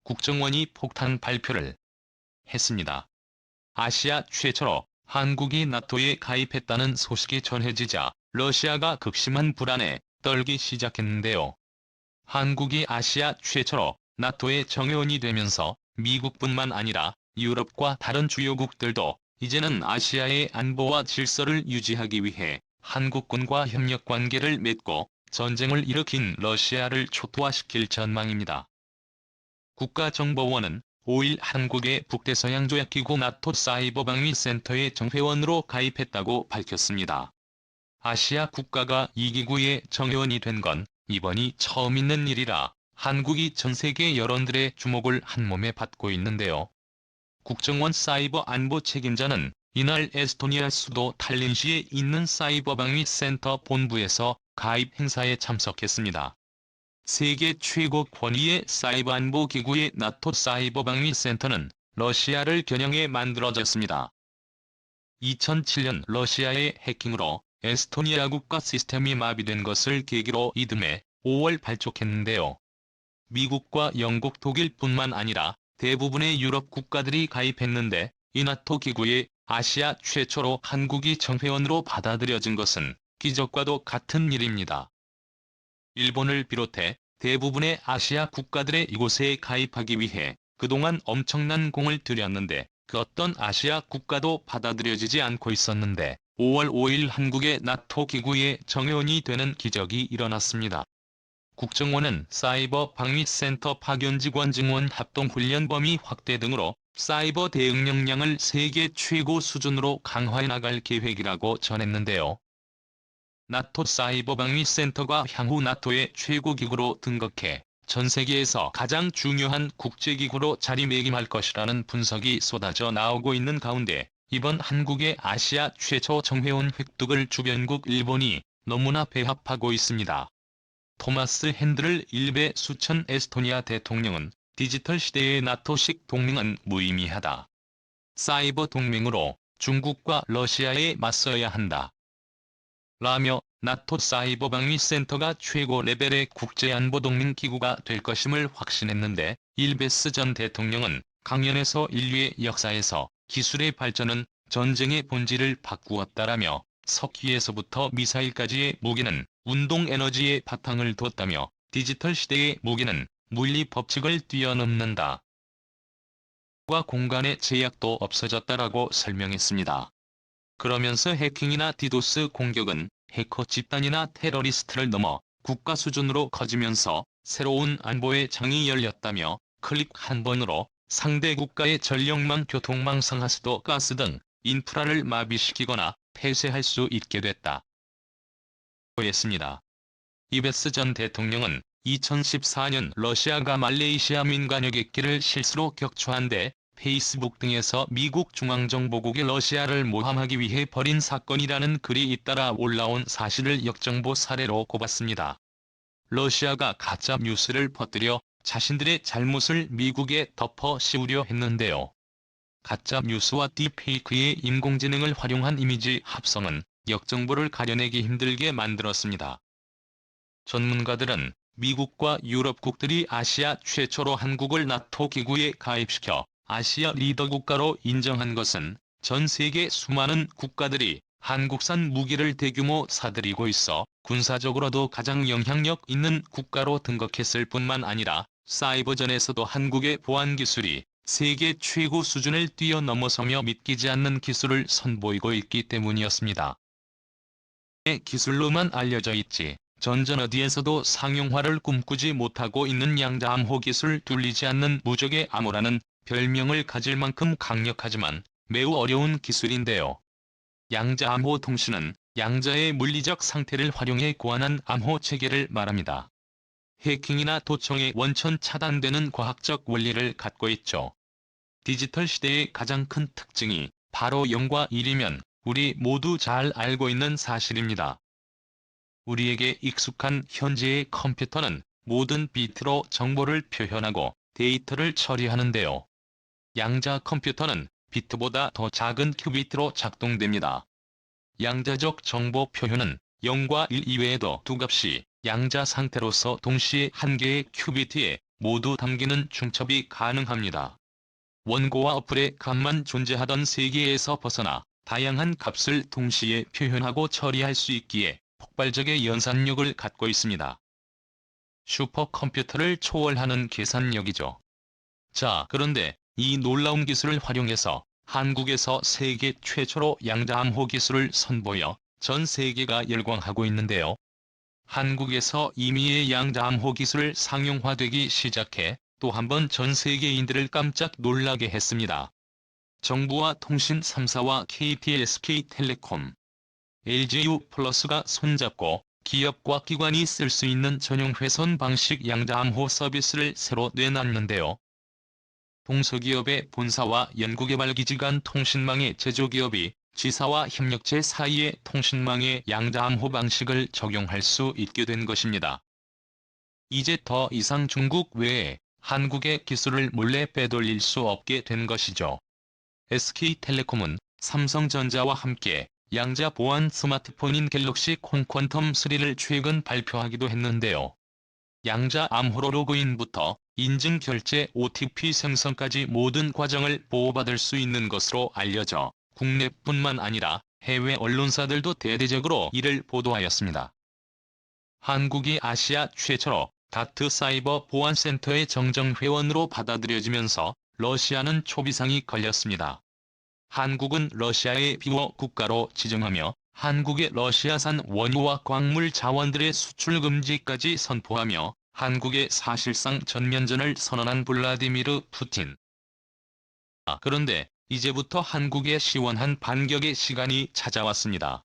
국정원이 폭탄 발표를 했습니다. 아시아 최초로 한국이 나토에 가입했다는 소식이 전해지자 러시아가 극심한 불안에 떨기 시작했는데요. 한국이 아시아 최초로 나토의 정회원이 되면서 미국뿐만 아니라 유럽과 다른 주요국들도 이제는 아시아의 안보와 질서를 유지하기 위해 한국군과 협력관계를 맺고 전쟁을 일으킨 러시아를 초토화시킬 전망입니다. 국가정보원은 5일 한국의 북대서양조약기구 나토 사이버방위센터의 정회원으로 가입했다고 밝혔습니다. 아시아 국가가 이 기구의 정회원이 된 건 이번이 처음 있는 일이라 한국이 전 세계 여론들의 주목을 한몸에 받고 있는데요. 국정원 사이버 안보 책임자는 이날 에스토니아 수도 탈린시에 있는 사이버방위센터 본부에서 가입 행사에 참석했습니다. 세계 최고 권위의 사이버 안보 기구의 나토 사이버방위센터는 러시아를 겨냥해 만들어졌습니다. 2007년 러시아의 해킹으로 에스토니아 국가 시스템이 마비된 것을 계기로 이듬해 5월 발족했는데요. 미국과 영국, 독일뿐만 아니라 대부분의 유럽 국가들이 가입했는데 이 나토 기구에 아시아 최초로 한국이 정회원으로 받아들여진 것은 기적과도 같은 일입니다. 일본을 비롯해 대부분의 아시아 국가들의 이곳에 가입하기 위해 그동안 엄청난 공을 들였는데 그 어떤 아시아 국가도 받아들여지지 않고 있었는데 5월 5일 한국의 나토 기구의 정회원이 되는 기적이 일어났습니다. 국정원은 사이버 방위센터 파견 직원 증원 합동훈련 범위 확대 등으로 사이버 대응 역량을 세계 최고 수준으로 강화해 나갈 계획이라고 전했는데요. 나토 사이버 방위센터가 향후 나토의 최고기구로 등극해 전 세계에서 가장 중요한 국제기구로 자리매김할 것이라는 분석이 쏟아져 나오고 있는 가운데 이번 한국의 아시아 최초 정회원 획득을 주변국 일본이 너무나 배합하고 있습니다. 토마스 핸들을 일베 수천 에스토니아 대통령은 디지털 시대의 나토식 동맹은 무의미하다. 사이버 동맹으로 중국과 러시아에 맞서야 한다. 라며 나토 사이버 방위센터가 최고 레벨의 국제안보동맹 기구가 될 것임을 확신했는데 일베스 전 대통령은 강연에서 인류의 역사에서 기술의 발전은 전쟁의 본질을 바꾸었다라며 석기에서부터 미사일까지의 무기는 운동에너지의 바탕을 뒀다며 디지털 시대의 무기는 물리 법칙을 뛰어넘는다. 과 공간의 제약도 없어졌다라고 설명했습니다. 그러면서 해킹이나 디도스 공격은 해커 집단이나 테러리스트를 넘어 국가 수준으로 커지면서 새로운 안보의 장이 열렸다며 클릭 한 번으로 상대 국가의 전력망, 교통망, 상하수도, 가스 등 인프라를 마비시키거나 폐쇄할 수 있게 됐다. 했습니다. 이베스 전 대통령은 2014년 러시아가 말레이시아 민간여객기를 실수로 격추한 데 페이스북 등에서 미국 중앙정보국이 러시아를 모함하기 위해 벌인 사건이라는 글이 잇따라 올라온 사실을 역정보 사례로 꼽았습니다. 러시아가 가짜 뉴스를 퍼뜨려 자신들의 잘못을 미국에 덮어 씌우려 했는데요. 가짜 뉴스와 딥페이크의 인공지능을 활용한 이미지 합성은 역정보를 가려내기 힘들게 만들었습니다. 전문가들은 미국과 유럽국들이 아시아 최초로 한국을 나토 기구에 가입시켜 아시아 리더 국가로 인정한 것은 전 세계 수많은 국가들이 한국산 무기를 대규모 사들이고 있어 군사적으로도 가장 영향력 있는 국가로 등극했을 뿐만 아니라 사이버전에서도 한국의 보안 기술이 세계 최고 수준을 뛰어넘어서며 믿기지 않는 기술을 선보이고 있기 때문이었습니다. 기술로만 알려져 있지 전전 어디에서도 상용화를 꿈꾸지 못하고 있는 양자암호 기술, 뚫리지 않는 무적의 암호라는 별명을 가질 만큼 강력하지만 매우 어려운 기술인데요. 양자암호 통신은 양자의 물리적 상태를 활용해 고안한 암호 체계를 말합니다. 해킹이나 도청의 원천 차단되는 과학적 원리를 갖고 있죠. 디지털 시대의 가장 큰 특징이 바로 0과 1이면 우리 모두 잘 알고 있는 사실입니다. 우리에게 익숙한 현재의 컴퓨터는 모든 비트로 정보를 표현하고 데이터를 처리하는데요. 양자 컴퓨터는 비트보다 더 작은 큐비트로 작동됩니다. 양자적 정보 표현은 0과 1 이외에도 두 값이 양자 상태로서 동시에 한 개의 큐비트에 모두 담기는 중첩이 가능합니다. 원고와 어플의 값만 존재하던 세계에서 벗어나 다양한 값을 동시에 표현하고 처리할 수 있기에 폭발적의 연산력을 갖고 있습니다. 슈퍼컴퓨터를 초월하는 계산력이죠. 자, 그런데 이 놀라운 기술을 활용해서 한국에서 세계 최초로 양자암호 기술을 선보여 전 세계가 열광하고 있는데요. 한국에서 이미의 양자암호 기술을 상용화되기 시작해 또 한 번 전 세계인들을 깜짝 놀라게 했습니다. 정부와 통신 3사와 KT, SK텔레콤, LGU+가 손잡고 기업과 기관이 쓸 수 있는 전용 회선 방식 양자암호 서비스를 새로 내놨는데요. 동서기업의 본사와 연구개발기지 간 통신망의 제조기업이 지사와 협력체 사이의 통신망의 양자암호 방식을 적용할 수 있게 된 것입니다. 이제 더 이상 중국 외에 한국의 기술을 몰래 빼돌릴 수 없게 된 것이죠. SK텔레콤은 삼성전자와 함께 양자 보안 스마트폰인 갤럭시 콘 퀀텀3를 최근 발표하기도 했는데요. 양자 암호로 로그인부터 인증 결제 OTP 생성까지 모든 과정을 보호받을 수 있는 것으로 알려져 국내뿐만 아니라 해외 언론사들도 대대적으로 이를 보도하였습니다. 한국이 아시아 최초로 다트 사이버 보안센터의 정정회원으로 받아들여지면서 러시아는 초비상이 걸렸습니다. 한국은 러시아의 비호 국가로 지정하며 한국의 러시아산 원유와 광물 자원들의 수출 금지까지 선포하며 한국의 사실상 전면전을 선언한 블라디미르 푸틴. 그런데 이제부터 한국의 시원한 반격의 시간이 찾아왔습니다.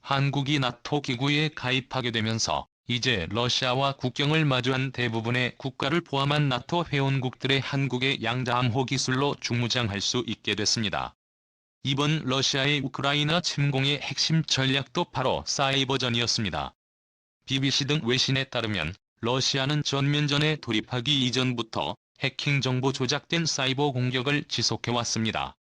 한국이 나토 기구에 가입하게 되면서 이제 러시아와 국경을 마주한 대부분의 국가를 포함한 나토 회원국들의 한국의 양자암호 기술로 중무장할 수 있게 됐습니다. 이번 러시아의 우크라이나 침공의 핵심 전략도 바로 사이버전이었습니다. BBC 등 외신에 따르면 러시아는 전면전에 돌입하기 이전부터 해킹 정보 조작된 사이버 공격을 지속해왔습니다.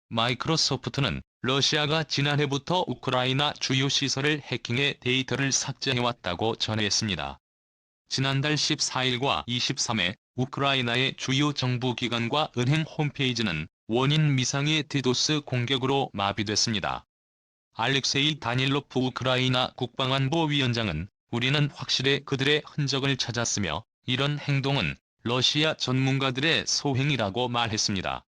마이크로소프트는 러시아가 지난해부터 우크라이나 주요 시설을 해킹해 데이터를 삭제해왔다고 전했습니다. 지난달 14일과 23일 우크라이나의 주요 정부기관과 은행 홈페이지는 원인 미상의 디도스 공격으로 마비됐습니다. 알렉세이 다닐로프 우크라이나 국방안보위원장은 우리는 확실히 그들의 흔적을 찾았으며 이런 행동은 러시아 전문가들의 소행이라고 말했습니다.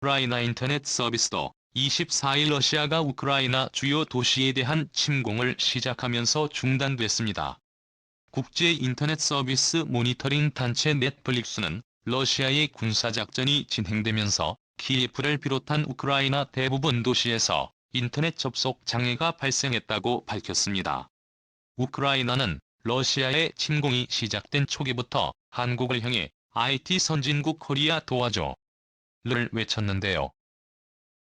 우크라이나 인터넷 서비스도 24일 러시아가 우크라이나 주요 도시에 대한 침공을 시작하면서 중단됐습니다. 국제 인터넷 서비스 모니터링 단체 넷플릭스는 러시아의 군사작전이 진행되면서 키예프를 비롯한 우크라이나 대부분 도시에서 인터넷 접속 장애가 발생했다고 밝혔습니다. 우크라이나는 러시아의 침공이 시작된 초기부터 한국을 향해 IT 선진국 코리아 도와줘를 외쳤는데요.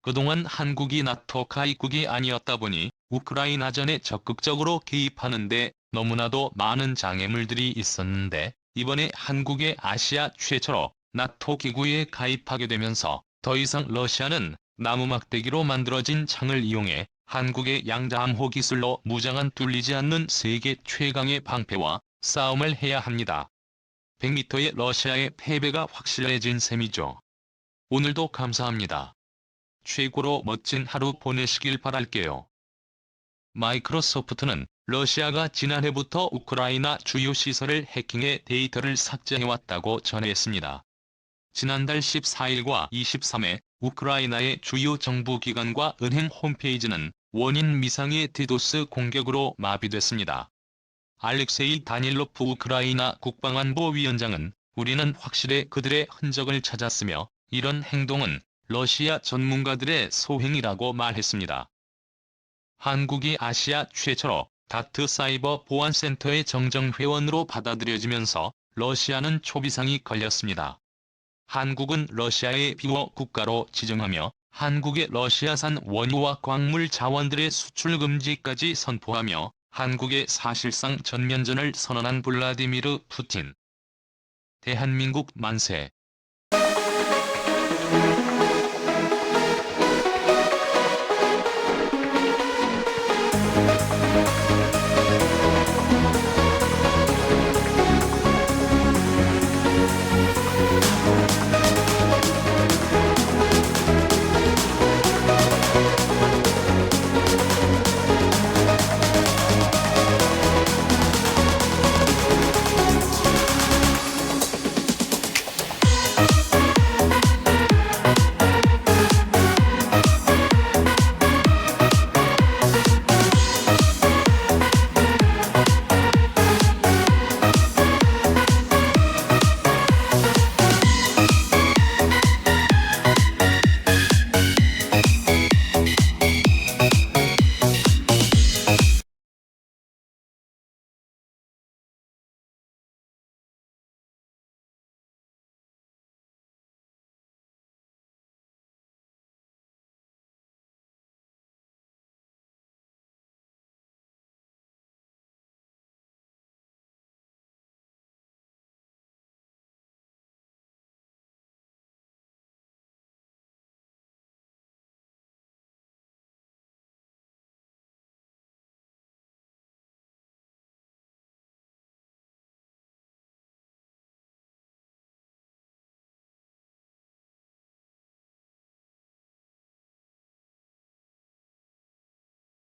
그동안 한국이 나토 가입국이 아니었다 보니 우크라이나전에 적극적으로 개입하는 데 너무나도 많은 장애물들이 있었는데 이번에 한국의 아시아 최초로 나토 기구에 가입하게 되면서 더 이상 러시아는 나무 막대기로 만들어진 창을 이용해 한국의 양자암호 기술로 무장한 뚫리지 않는 세계 최강의 방패와 싸움을 해야 합니다. 100m의 러시아의 패배가 확실해진 셈이죠. 오늘도 감사합니다. 최고로 멋진 하루 보내시길 바랄게요. 마이크로소프트는 러시아가 지난해부터 우크라이나 주요 시설을 해킹해 데이터를 삭제해왔다고 전했습니다. 지난달 14일과 23일 우크라이나의 주요 정부기관과 은행 홈페이지는 원인 미상의 디도스 공격으로 마비됐습니다. 알렉세이 다닐로프 우크라이나 국방안보위원장은 우리는 확실히 그들의 흔적을 찾았으며 이런 행동은 러시아 전문가들의 소행이라고 말했습니다. 한국이 아시아 최초로 다트 사이버 보안센터의 정정회원으로 받아들여지면서 러시아는 초비상이 걸렸습니다. 한국은 러시아의 비호 국가로 지정하며 한국의 러시아산 원유와 광물 자원들의 수출 금지까지 선포하며 한국의 사실상 전면전을 선언한 블라디미르 푸틴. 대한민국 만세.